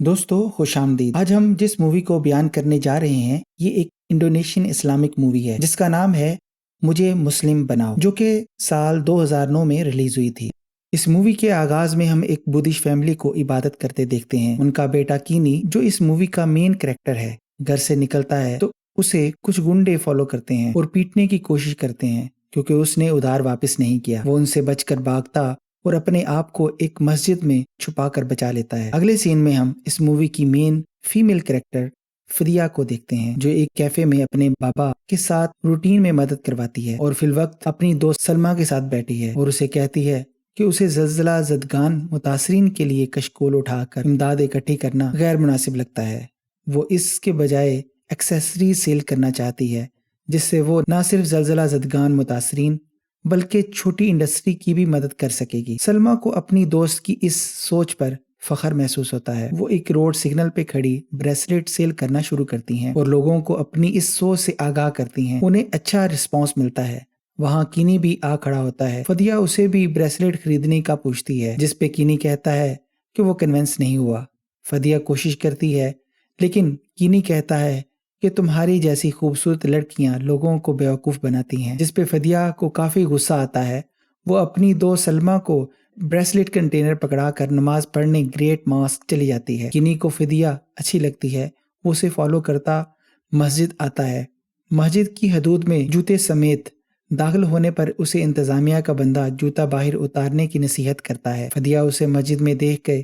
दोस्तों खुश आमदीद। आज हम जिस मूवी को बयान करने जा रहे हैं ये एक इंडोनेशियन इस्लामिक मूवी है जिसका नाम है मुझे मुस्लिम बनाओ, जो कि साल 2009 में रिलीज हुई थी। इस मूवी के आगाज में हम एक बुद्धिस्ट फैमिली को इबादत करते देखते हैं। उनका बेटा कीनी, जो इस मूवी का मेन कैरेक्टर है, घर से निकलता है तो उसे कुछ गुंडे फॉलो करते हैं और पीटने की कोशिश करते हैं क्योंकि उसने उधार वापस नहीं किया। वो उनसे बचकर भागता और अपने आप को एक मस्जिद में छुपा कर बचा लेता है। अगले सीन में हम इस मूवी की मेन फीमेल कैरेक्टर फदिया को देखते हैं, जो एक कैफे में अपने पापा के साथ रूटीन में मदद करवाती है और फिल वक्त अपनी दोस्त सलमा के साथ बैठी है और उसे कहती है कि उसे ज़लज़ला ज़दगान मुतासरीन के लिए कशकोल उठाकर इमदाद इकट्ठी करना गैर मुनासिब लगता है। वो इसके बजाय एक्सेसरीज सेल करना चाहती है जिससे वो न सिर्फ ज़लज़ला ज़दगान मुतासरीन बल्कि छोटी इंडस्ट्री की भी मदद कर सकेगी। सलमा को अपनी दोस्त की इस सोच पर फख्र महसूस होता है। वो एक रोड सिग्नल पे खड़ी ब्रेसलेट सेल करना शुरू करती हैं और लोगों को अपनी इस सोच से आगाह करती हैं। उन्हें अच्छा रिस्पांस मिलता है। वहाँ कीनी भी आ खड़ा होता है। फदिया उसे भी ब्रेसलेट खरीदने का पूछती है, जिस पे कीनी कहता है कि वो कन्विंस नहीं हुआ। फदिया कोशिश करती है लेकिन कीनी कहता है कि तुम्हारी जैसी खूबसूरत लड़कियां लोगों को बेवकूफ़ बनाती हैं, जिस पे फदिया को काफ़ी गुस्सा आता है। वो अपनी दोस्त सलमा को ब्रेसलेट कंटेनर पकड़ा कर नमाज पढ़ने ग्रेट मॉस्क चली जाती है। किनी को फदिया अच्छी लगती है। वो उसे फॉलो करता मस्जिद आता है। मस्जिद की हदूद में जूते समेत दाखिल होने पर उसे इंतजामिया का बंदा जूता बाहर उतारने की नसीहत करता है। फदिया उसे मस्जिद में देख के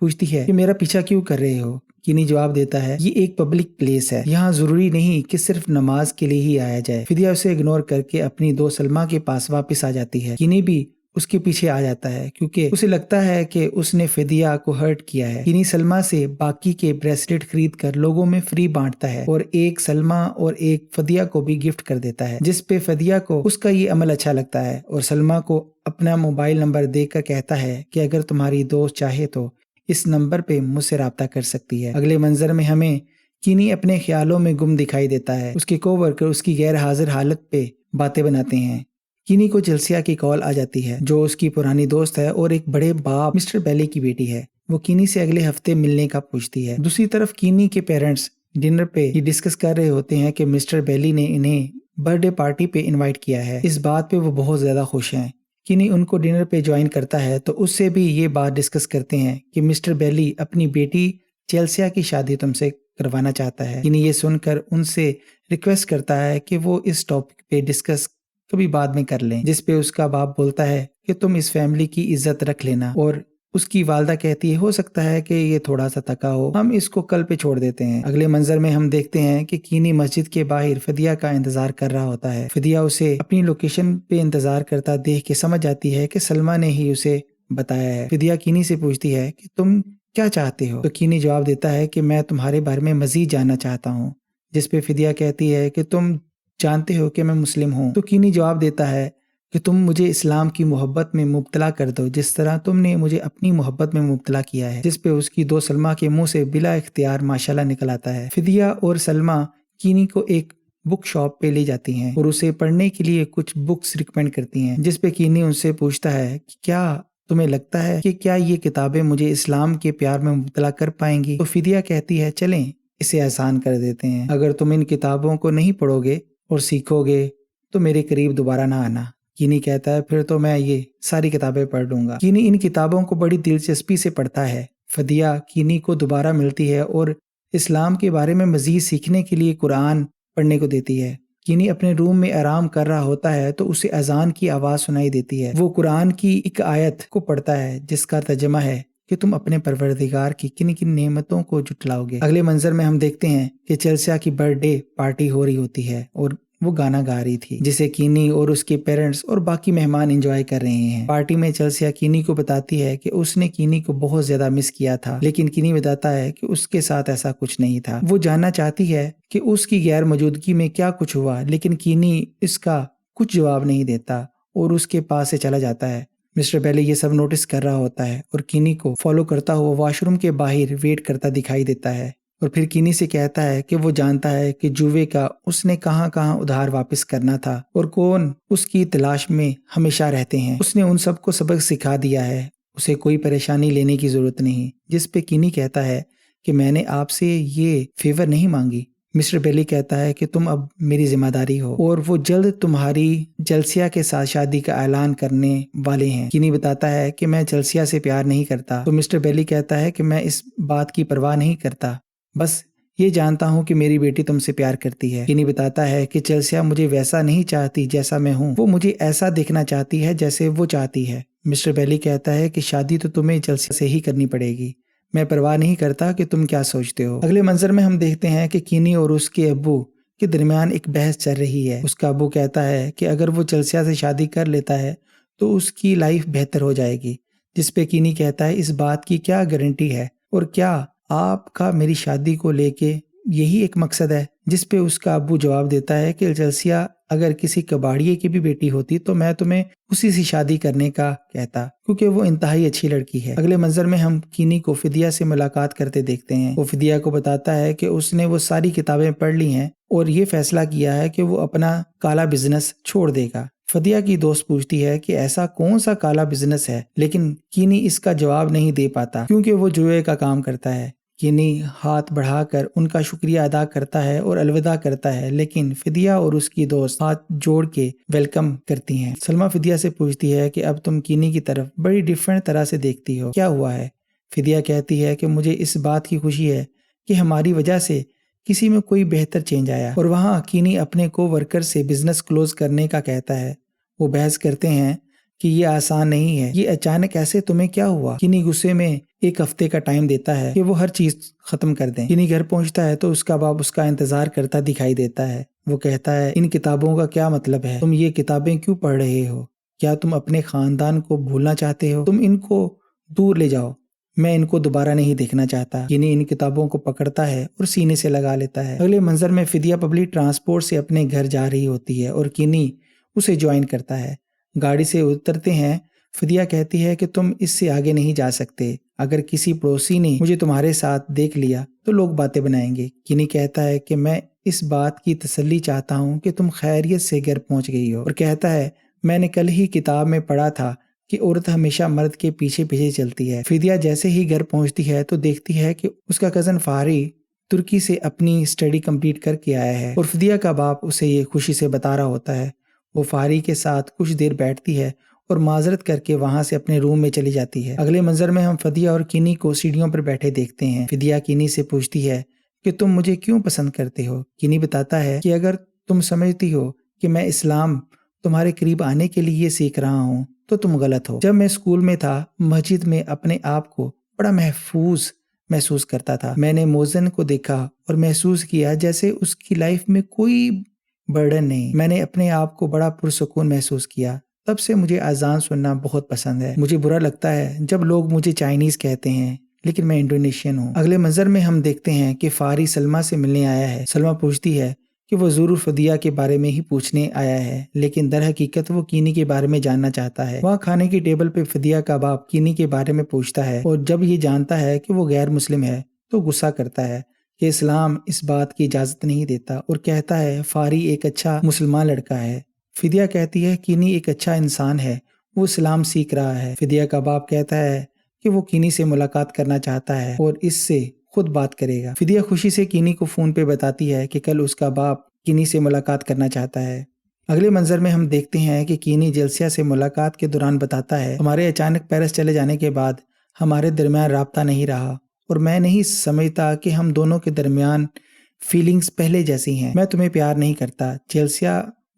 पूछती है कि मेरा पीछा क्यों कर रहे हो। किनी जवाब देता है ये एक पब्लिक प्लेस है, यहाँ जरूरी नहीं कि सिर्फ नमाज के लिए ही आया जाए। फिदिया उसे इग्नोर करके अपनी दोस्त सलमा के पास वापस आ जाती है। किनी भी उसके पीछे आ जाता है क्योंकि उसे लगता है कि उसने फिदिया को हर्ट किया है। किनी सलमा से बाकी के ब्रेसलेट खरीद कर लोगों में फ्री बांटता है और एक सलमा और एक फदिया को भी गिफ्ट कर देता है, जिस पे फदिया को उसका ये अमल अच्छा लगता है और सलमा को अपना मोबाइल नंबर देकर कहता है कि अगर तुम्हारी दोस्त चाहे तो इस नंबर पे मुझसे राब्ता कर सकती है। अगले मंजर में हमें किनी अपने ख्यालों में गुम दिखाई देता है। उसके कोवर्कर उसकी गैर हाजिर हालत पे बातें बनाते हैं। किनी को जलसिया की कॉल आ जाती है, जो उसकी पुरानी दोस्त है और एक बड़े बाप मिस्टर बेली की बेटी है। वो किनी से अगले हफ्ते मिलने का पूछती है। दूसरी तरफ किनी के पेरेंट्स डिनर पे ये डिस्कस कर रहे होते हैं कि मिस्टर बेली ने इन्हें बर्थडे पार्टी पे इन्वाइट किया है। इस बात पे वो बहुत ज्यादा खुश हैं। किनी उनको डिनर पे ज्वाइन करता है तो उससे भी ये बात डिस्कस करते हैं कि मिस्टर बेली अपनी बेटी चेल्सिया की शादी तुमसे करवाना चाहता है। किनी ये सुनकर उनसे रिक्वेस्ट करता है कि वो इस टॉपिक पे डिस्कस कभी बाद में कर लें, जिस पे उसका बाप बोलता है कि तुम इस फैमिली की इज्जत रख लेना और उसकी वालदा कहती है हो सकता है कि ये थोड़ा सा थका हो, हम इसको कल पे छोड़ देते हैं। अगले मंजर में हम देखते हैं कि कीनी मस्जिद के बाहर फदिया का इंतजार कर रहा होता है। फदिया उसे अपनी लोकेशन पे इंतजार करता देख के समझ जाती है कि सलमा ने ही उसे बताया है। फदिया कीनी से पूछती है कि तुम क्या चाहते हो, तो कीनी जवाब देता है कि मैं तुम्हारे बारे में मजीद जानना चाहता हूँ, जिस पे फदिया कहती है कि तुम जानते हो कि मैं मुस्लिम हूँ। तो कीनी जवाब देता है कि तुम मुझे इस्लाम की मोहब्बत में मुब्तला कर दो जिस तरह तुमने मुझे अपनी मोहब्बत में मुब्तला किया है, जिस पे उसकी दो सलमा के मुंह से बिला इख्तियार माशाल्लाह निकल आता है। फिदिया और सलमा कीनी को एक बुक शॉप पे ले जाती हैं और उसे पढ़ने के लिए कुछ बुक्स रिकमेंड करती हैं, जिस पे कीनी उनसे पूछता है कि क्या तुम्हें लगता है कि क्या ये किताबें मुझे इस्लाम के प्यार में मुब्तला कर पाएंगी। तो फिदिया कहती है चलें इसे आसान कर देते हैं, अगर तुम इन किताबों को नहीं पढ़ोगे और सीखोगे तो मेरे करीब दोबारा ना आना। कीनी कहता है फिर तो मैं ये सारी किताबें पढ़ लूंगा। कीनी इन किताबों को बड़ी दिलचस्पी से पढ़ता है। फदिया कीनी को दोबारा मिलती है और इस्लाम के बारे में मजीद सीखने के लिए कुरान पढ़ने को देती है। कीनी अपने रूम में आराम कर रहा होता है तो उसे अजान की आवाज सुनाई देती है। वो कुरान की एक आयत को पढ़ता है जिसका तर्जुमा है कि तुम अपने परवरदिगार की किन किन नेमतों को जुटलाओगे। अगले मंजर में हम देखते हैं कि चेल्सिया की बर्थडे पार्टी हो रही होती है और वो गाना गा रही थी जिसे कीनी और उसके पेरेंट्स और बाकी मेहमान एंजॉय कर रहे हैं। पार्टी में चेल्सिया कीनी को बताती है कि उसने कीनी को बहुत ज्यादा मिस किया था, लेकिन कीनी बताता है कि उसके साथ ऐसा कुछ नहीं था। वो जानना चाहती है कि उसकी गैर मौजूदगी में क्या कुछ हुआ, लेकिन कीनी इसका कुछ जवाब नहीं देता और उसके पास से चला जाता है। मिस्टर बेली ये सब नोटिस कर रहा होता है और कीनी को फॉलो करता हुआ वॉशरूम के बाहर वेट करता दिखाई देता है और फिर कीनी से कहता है कि वो जानता है कि जुवे का उसने कहां कहां उधार वापस करना था और कौन उसकी तलाश में हमेशा रहते हैं। उसने उन सबको सबक सिखा दिया है, उसे कोई परेशानी लेने की जरूरत नहीं। जिस पे कीनी कहता है کہ میں نے آپ سے یہ فیور نہیں مانگی۔ مسٹر بیلی کہتا ہے کہ تم اب میری ذمہ داری ہو اور وہ جلد تمہاری جلسیا کے ساتھ شادی کا اعلان کرنے والے ہیں۔ کینی بتاتا ہے کہ میں جلسیا سے پیار نہیں کرتا، تو مسٹر بیلی کہتا ہے کہ میں اس بات کی پرواہ نہیں کرتا، بس یہ جانتا ہوں کہ میری بیٹی تم سے پیار کرتی ہے۔ کینی بتاتا ہے کہ جلسیا مجھے ویسا نہیں چاہتی جیسا میں ہوں، وہ مجھے ایسا دیکھنا چاہتی ہے جیسے وہ چاہتی ہے۔ مسٹر بیلی کہتا ہے کہ شادی تو تمہیں جلسیا سے ہی کرنی پڑے گی، میں پرواہ نہیں کرتا کہ تم کیا سوچتے ہو۔ اگلے منظر میں ہم دیکھتے ہیں کہ کینی اور اس کے ابو کے درمیان ایک بحث چل رہی ہے۔ اس کا ابو کہتا ہے کہ اگر وہ جلسیا سے شادی کر لیتا ہے تو اس کی لائف بہتر ہو جائے گی، جس پہ کینی کہتا ہے اس بات کی کیا گارنٹی ہے، اور کیا آپ کا میری شادی کو لے کے یہی ایک مقصد ہے؟ جس پہ اس کا ابو جواب دیتا ہے کہ جلسیا اگر کسی کباڑیے کی بھی بیٹی ہوتی تو میں تمہیں اسی سے شادی کرنے کا کہتا، کیونکہ وہ انتہائی اچھی لڑکی ہے۔ اگلے منظر میں ہم کینی کو فدیہ سے ملاقات کرتے دیکھتے ہیں۔ وہ فدیہ کو بتاتا ہے کہ اس نے وہ ساری کتابیں پڑھ لی ہیں اور یہ فیصلہ کیا ہے کہ وہ اپنا کالا بزنس چھوڑ دے گا۔ فدیہ کی دوست پوچھتی ہے کہ ایسا کون سا کالا بزنس ہے، لیکن کینی اس کا جواب نہیں دے پاتا کیونکہ وہ جوئے کا کام کرتا ہے۔ کینی ہاتھ بڑھا کر ان کا شکریہ ادا کرتا ہے اور الوداع کرتا ہے، لیکن فدیہ اور اس کی دوست ہاتھ جوڑ کے ویلکم کرتی ہیں۔ سلمیٰ فدیہ سے پوچھتی ہے کہ اب تم کینی کی طرف بڑی ڈیفرنٹ طرح سے دیکھتی ہو، کیا ہوا ہے؟ فدیہ کہتی ہے کہ مجھے اس بات کی خوشی ہے کہ ہماری وجہ سے کسی میں کوئی بہتر چینج آیا، اور وہاں کینی اپنے کو ورکر سے بزنس کلوز کرنے کا کہتا ہے۔ وہ بحث کرتے ہیں کہ یہ آسان نہیں ہے، یہ اچانک ایسے تمہیں کیا ہوا؟ کینی غصے میں ایک ہفتے کا ٹائم دیتا ہے کہ وہ ہر چیز ختم کر دیں۔ کینی گھر پہنچتا ہے تو اس کا باپ اس کا انتظار کرتا دکھائی دیتا ہے۔ وہ کہتا ہے ان کتابوں کا کیا مطلب ہے؟ تم یہ کتابیں کیوں پڑھ رہے ہو؟ کیا تم اپنے خاندان کو بھولنا چاہتے ہو؟ تم ان کو دور لے جاؤ، میں ان کو دوبارہ نہیں دیکھنا چاہتا۔ کینی ان کتابوں کو پکڑتا ہے اور سینے سے لگا لیتا ہے۔ اگلے منظر میں فدیہ پبلک ٹرانسپورٹ سے اپنے گھر جا رہی ہوتی ہے اور کینی اسے جوائن کرتا ہے۔ گاڑی سے اترتے ہیں۔ فدیہ کہتی ہے کہ تم اس سے آگے نہیں جا سکتے، اگر کسی پڑوسی نے مجھے تمہارے ساتھ دیکھ لیا تو لوگ باتیں بنائیں گے۔ کینی کہتا ہے کہ میں اس بات کی تسلی چاہتا ہوں کہ تم خیریت سے گھر پہنچ گئی ہو، اور کہتا ہے میں نے کل ہی کتاب میں پڑھا تھا کہ عورت ہمیشہ مرد کے پیچھے پیچھے چلتی ہے۔ فدیہ جیسے ہی گھر پہنچتی ہے تو دیکھتی ہے کہ اس کا کزن فاری ترکی سے اپنی اسٹڈی کمپلیٹ کر کے آیا ہے، اور فدیہ کا باپ اسے یہ خوشی سے بتا رہا ہوتا ہے۔ وہ فاری کے ساتھ کچھ دیر بیٹھتی ہے اور معذرت کر کے وہاں سے اپنے روم میں چلی جاتی ہے۔ اگلے منظر میں ہم فدیہ اور کینی کو سیڑھیوں پر بیٹھے دیکھتے ہیں۔ فدیہ کینی سے پوچھتی ہے کہ تم مجھے کیوں پسند کرتے ہو؟ کینی بتاتا ہے کہ اگر تم سمجھتی ہو کہ میں اسلام تمہارے قریب آنے کے لیے سیکھ رہا ہوں تو تم غلط ہو۔ جب میں اسکول میں تھا، مسجد میں اپنے آپ کو بڑا محفوظ محسوس کرتا تھا۔ میں نے موزن کو دیکھا اور محسوس کیا جیسے اس کی لائف میں کوئی برڈن نہیں۔ میں نے اپنے آپ کو بڑا پرسکون محسوس کیا۔ تب سے مجھے اذان سننا بہت پسند ہے۔ مجھے برا لگتا ہے جب لوگ مجھے چائنیز کہتے ہیں، لیکن میں انڈونیشین ہوں۔ اگلے منظر میں ہم دیکھتے ہیں کہ فاری سلمیٰ سے ملنے آیا ہے۔ سلمیٰ پوچھتی ہے کہ وہ ضرور فدیہ کے بارے میں ہی پوچھنے آیا ہے، لیکن در حقیقت وہ کینی کے بارے میں جاننا چاہتا ہے۔ وہاں کھانے کی ٹیبل پہ فدیہ کا باپ کینی کے بارے میں پوچھتا ہے، اور جب یہ جانتا ہے کہ وہ غیر مسلم ہے تو غصہ کرتا ہے کہ اسلام اس بات کی اجازت نہیں دیتا، اور کہتا ہے فاری ایک اچھا مسلمان لڑکا ہے۔ فدیہ کہتی ہے کینی ایک اچھا انسان ہے، وہ اسلام سیکھ رہا ہے۔ فدیہ کا باپ کہتا ہے کہ وہ کینی سے ملاقات کرنا چاہتا ہے اور اس سے خود بات کرے گا۔ فدیہ خوشی سے کینی کو فون پہ بتاتی ہے کہ کل اس کا باپ کینی سے ملاقات کرنا چاہتا ہے۔ اگلے منظر میں ہم دیکھتے ہیں کہ کینی جلسیہ سے ملاقات کے دوران بتاتا ہے تمہارے اچانک پیرس چلے جانے کے بعد ہمارے درمیان رابطہ نہیں رہا، اور میں نہیں سمجھتا کہ ہم دونوں کے درمیان فیلنگز پہلے جیسی ہیں۔ میں تمہیں پیار نہیں کرتا۔ جلسیہ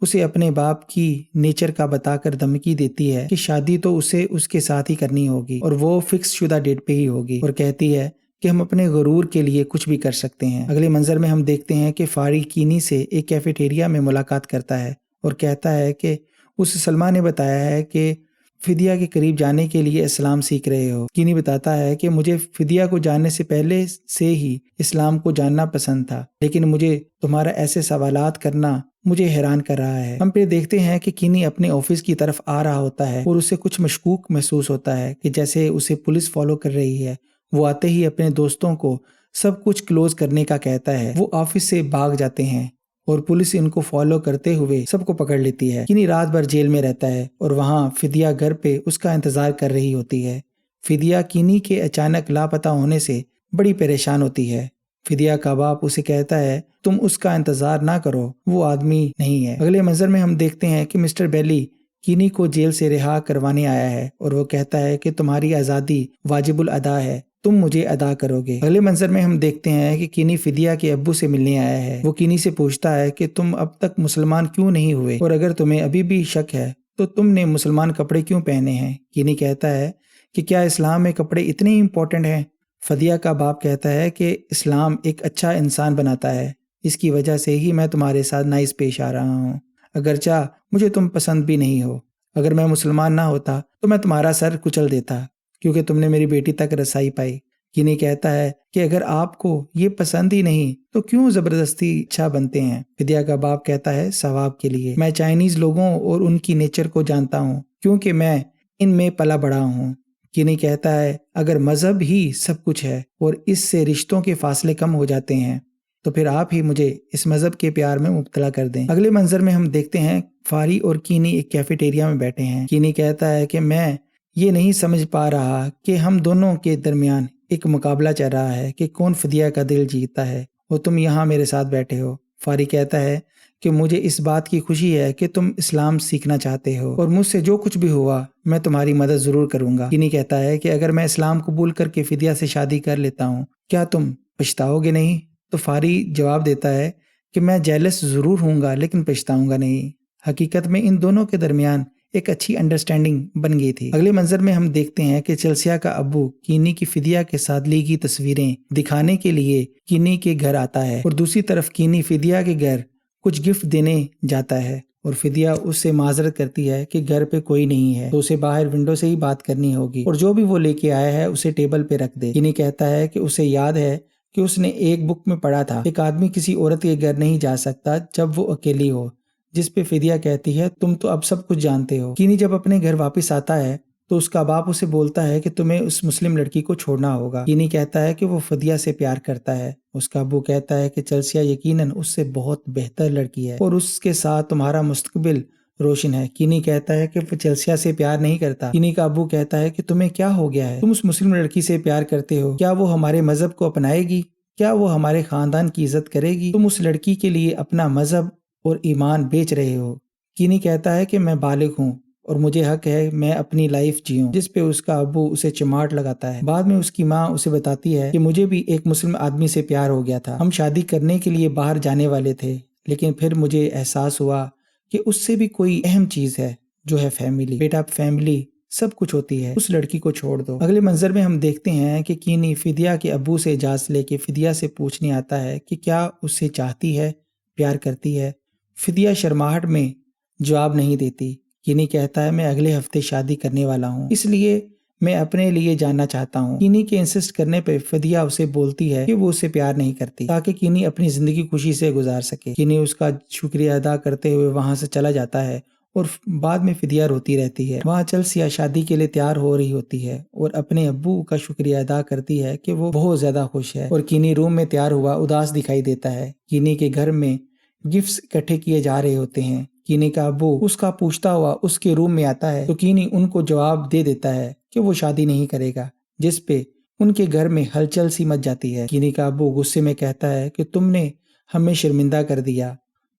اسے اپنے باپ کی نیچر کا بتا کر دھمکی دیتی ہے کہ شادی تو اسے اس کے ساتھ ہی کرنی ہوگی اور وہ فکس شدہ ڈیٹ پہ ہی ہوگی، اور کہتی ہے کہ ہم اپنے غرور کے لیے کچھ بھی کر سکتے ہیں۔ اگلے منظر میں ہم دیکھتے ہیں کہ فاری کینی سے ایک کیفیٹیریا میں ملاقات کرتا ہے اور کہتا ہے کہ اسے سلمیٰ نے بتایا ہے کہ فدیہ کے قریب جانے کے لیے اسلام سیکھ رہے ہو۔ کینی بتاتا ہے کہ مجھے فدیہ کو جاننے سے پہلے سے ہی اسلام کو جاننا پسند تھا، لیکن مجھے تمہارا ایسے سوالات کرنا مجھے حیران کر رہا ہے۔ ہم پھر دیکھتے ہیں کہ کینی اپنے آفس کی طرف آ رہا ہوتا ہے اور اسے کچھ مشکوک محسوس ہوتا ہے کہ جیسے اسے پولیس فالو کر رہی ہے۔ وہ آتے ہی اپنے دوستوں کو سب کچھ کلوز کرنے کا کہتا ہے۔ وہ آفس سے بھاگ جاتے ہیں اور پولیس ان کو فالو کرتے ہوئے سب کو پکڑ لیتی ہے۔ کینی رات بھر جیل میں رہتا ہے اور وہاں فدیہ گھر پہ اس کا انتظار کر رہی ہوتی ہے۔ فدیہ کینی کے اچانک لاپتہ ہونے سے बड़ी परेशान होती है। फिदिया का बाप उसे कहता है तुम उसका इंतजार ना करो, वो आदमी नहीं है। अगले मंजर में हम देखते हैं कि मिस्टर बेली कीनी को जेल से रिहा करवाने आया है और वो कहता है कि तुम्हारी आज़ादी वाजिबुल अदा है, तुम मुझे अदा करोगे। अगले मंजर में हम देखते हैं कि कीनी फिदिया के अब्बू से मिलने आया है। वो कीनी से पूछता है कि तुम अब तक मुसलमान क्यों नहीं हुए, और अगर तुम्हें अभी भी शक है तो तुमने मुसलमान कपड़े क्यों पहने हैं। कीनी कहता है कि क्या इस्लाम में कपड़े इतने इम्पोर्टेंट हैं। फिदिया का बाप कहता है कि इस्लाम एक अच्छा इंसान बनाता है, इसकी वजह से ही मैं तुम्हारे साथ नाइस पेश आ रहा हूँ, अगरचा मुझे तुम पसंद भी नहीं हो। अगर मैं मुसलमान ना होता तो मैं तुम्हारा सर कुचल देता, क्योंकि तुमने मेरी बेटी तक रसाई पाई। कीनी कहता है कि अगर आपको ये पसंद ही नहीं तो क्यों जबरदस्ती अच्छा बनते हैं। फिदिया का बाप कहता है सवाब के लिए। मैं चाइनीज लोगों और उनकी नेचर को जानता हूँ, क्योंकि मैं इनमें पला बड़ा हूँ। कीनी कहता है अगर मजहब ही सब कुछ है और इससे रिश्तों के फासले कम हो जाते हैं तो फिर आप ही मुझे इस मजहब के प्यार में मुब्तला कर दें। अगले मंजर में हम देखते हैं फारी और कीनी एक कैफेटेरिया में बैठे हैं। कीनी कहता है कि मैं ये नहीं समझ पा रहा कि हम दोनों के दरमियान एक मुकाबला चल रहा है कि कौन फिदिया का दिल जीतता है और तुम यहाँ मेरे साथ बैठे हो। फारी कहता है कि मुझे इस बात की खुशी है कि तुम इस्लाम सीखना चाहते हो और मुझसे जो कुछ भी हुआ मैं तुम्हारी मदद जरूर करूंगा। कीनी कहता है कि अगर मैं इस्लाम कबूल करके फिदिया से शादी कर लेता हूँ क्या तुम पछताओगे नहीं। तो फारी जवाब देता है कि मैं जेलस जरूर हूँगा लेकिन पछताऊंगा नहीं। हकीकत में इन दोनों के दरमियान एक अच्छी अंडरस्टैंडिंग बन गई थी। अगले मंजर में हम देखते हैं कि चेल्सिया का अब्बू कीनी की फिदिया के साथ ली गई तस्वीरें दिखाने के लिए कीनी के घर आता है और दूसरी तरफ कीनी फिदिया के घर कुछ गिफ्ट देने जाता है और फिदिया उससे माजरत करती है कि घर पे कोई नहीं है तो उसे बाहर विंडो से ही बात करनी होगी और जो भी वो लेके आया है उसे टेबल पे रख दे। कीनी कहता है कि उसे याद है कि उसने एक बुक में पढ़ा था एक आदमी किसी औरत के घर नहीं जा सकता जब वो अकेली हो, जिस पे फिदिया कहती है तुम तो अब सब कुछ जानते हो। कीनी जब अपने घर वापस आता है तो उसका बाप उसे बोलता है कि तुम्हें उस मुस्लिम लड़की को छोड़ना होगा। कीनी कहता है कि वो फिदिया से प्यार करता है। उसका अब्बू कहता है कि चेल्सिया यकीनन उससे बहुत बेहतर लड़की है और उसके साथ तुम्हारा मुस्तकबिल रोशन है। कीनी कहता है कि वो चेल्सिया से प्यार नहीं करता। कीनी का अब्बू कहता है कि तुम्हें क्या हो गया है, तुम उस मुस्लिम लड़की से प्यार करते हो, क्या वो हमारे मजहब को अपनाएगी, क्या वो हमारे खानदान की इज्जत करेगी, तुम उस लड़की के लिए अपना मजहब और ईमान बेच रहे हो। कीनी कहता है कि मैं बालिग हूँ और मुझे हक है मैं अपनी लाइफ जीऊं, जिस पे उसका अब्बू उसे चिमाट लगाता है। बाद में उसकी माँ उसे बताती है कि मुझे भी एक मुस्लिम आदमी से प्यार हो गया था, हम शादी करने के लिए बाहर जाने वाले थे लेकिन फिर मुझे एहसास हुआ कि उससे भी कोई अहम चीज है जो है फैमिली। बेटा फैमिली सब कुछ होती है, उस लड़की को छोड़ दो। अगले मंजर में हम देखते हैं कि कीनी फिदिया के अब्बू से इजाजत लेके फिदिया से पूछने आता है कि क्या उससे चाहती है, प्यार करती है। फिदिया शर्माहट में जवाब नहीं देती। कीनी कहता है मैं अगले हफ्ते शादी करने वाला हूँ, इसलिए मैं अपने लिए जानना चाहता हूँ। कीनी के इंसिस्ट करने पे फिदिया उसे बोलती है कि वो उसे प्यार नहीं करती ताकि कीनी अपनी जिंदगी खुशी से गुजार सके। कीनी उसका शुक्रिया अदा करते हुए वहां से चला जाता है और बाद में फिदिया रोती रहती है। वहाँ चेल्सिया शादी के लिए तैयार हो रही होती है और अपने अब्बू का शुक्रिया अदा करती है कि वो बहुत ज्यादा खुश है और कीनी रूम में तैयार हुआ उदास दिखाई देता है। कीनी के घर में गिफ्ट्स इकट्ठे किए जा रहे होते हैं। कीनी का अब्बू उसका पूछता हुआ उसके रूम में आता है तो कीनी उनको जवाब दे देता है कि वो शादी नहीं करेगा, जिस पे उनके घर में हलचल सी मच जाती है। कीनी का अब्बू गुस्से में कहता है कि तुमने हमें शर्मिंदा कर दिया,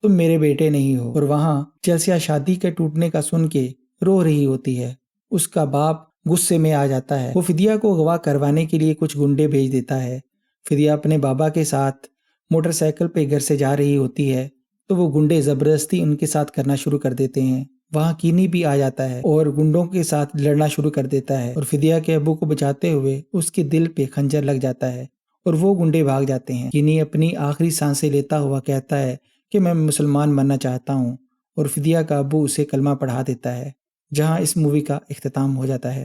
तुम मेरे बेटे नहीं हो। और वहां चेल्सिया शादी के टूटने का सुन के रो रही होती है। उसका बाप गुस्से में आ जाता है, वो फिदिया को अगवा करवाने के लिए कुछ गुंडे भेज देता है। फिदिया अपने बाबा के साथ मोटरसाइकिल पे घर से जा रही होती है तो वो गुंडे जबरदस्ती उनके साथ करना शुरू कर देते हैं। वहाँ कीनी भी आ जाता है और गुंडों के साथ लड़ना शुरू कर देता है और फिदिया के अब्बू को बचाते हुए उसके दिल पे खंजर लग जाता है और वो गुंडे भाग जाते हैं। कीनी अपनी आखिरी सांसें लेता हुआ कहता है कि मैं मुसलमान बनना चाहता हूँ और फिदिया का अब्बू उसे कलमा पढ़ा देता है, जहाँ इस मूवी का इख्तिताम हो जाता है।